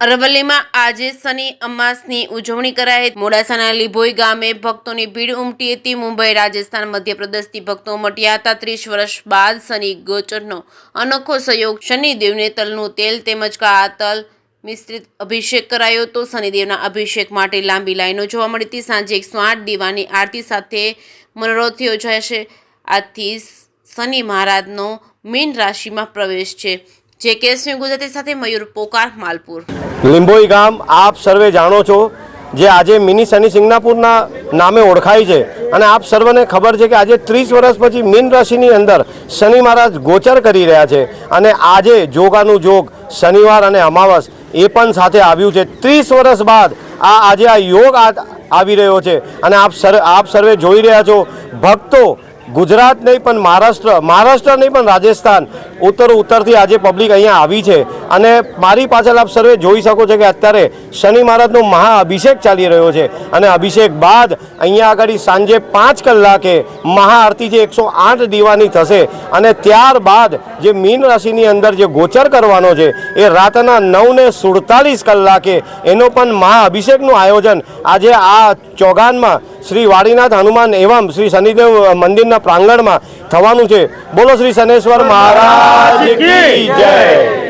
અરવલ્લીમાં આજે શનિ અમાસની ઉજવણી કરાઈ। મોડાસાના લીભોઈ ગામે ભક્તોની ભીડ ઉમટી હતી। મુંબઈ, રાજસ્થાન, મધ્યપ્રદેશથી ભક્તો ઉમટ્યા હતા। 30 વર્ષ બાદ શનિ ગોચરનો અનોખો સંયોગ। શનિદેવને તલનું તેલ તેમજ કાળા તલ મિશ્રિત અભિષેક કરાયો હતો। શનિદેવના અભિષેક માટે લાંબી લાઈનો જોવા મળી હતી। સાંજે 108 દીવાની આરતી સાથે મનોરથ યોજાશે। આજથી શનિ મહારાજનો મીન રાશિમાં પ્રવેશ છે। જે કેસની ગુજરાતી સાથે મયુર પોકાર, માલપુર। લીંબોઈ ગામ આપ સર્વે જાણો છો, જે આજે મિની શનિ સિંગનાપુરના નામે ઓળખાય છે। અને આપ સર્વને ખબર છે કે આજે 30 વર્ષ પછી મીન રાશિની અંદર શનિ મહારાજ ગોચર કરી રહ્યા છે। અને આજે જોગાનું જોગ શનિવાર અને અમાવસ એ પણ સાથે આવ્યું છે। 30 વર્ષ બાદ આજે આ યોગ આવી રહ્યો છે। અને આપ સર્વે જોઈ રહ્યા છો, ભક્તો ગુજરાત નહીં પણ મહારાષ્ટ્ર નહીં પણ રાજસ્થાન, ઉત્તરથી આજે પબ્લિક અહીંયા આવી છે। અને મારી પાછળ આપ સર્વે જોઈ શકો છો કે અત્યારે શનિ મહારાજનો મહાઅભિષેક ચાલી રહ્યો છે। અને અભિષેક બાદ અહીંયા આગળ સાંજે 5 કલાકે મહાઆરતી જે 108 દીવાની થશે। અને ત્યારબાદ જે મીન રાશિની અંદર જે ગોચર કરવાનો છે એ રાતના 9:47 કલાકે એનો પણ મહાઅભિષેકનું આયોજન આજે આ ચોગાનમાં શ્રી વાડીનાથ હનુમાન એવં શ્રી શનિદેવ મંદિરના પ્રાંગણમાં થવાનું છે। બોલો શ્રી શનેશ્વર મહારાજ કી જય।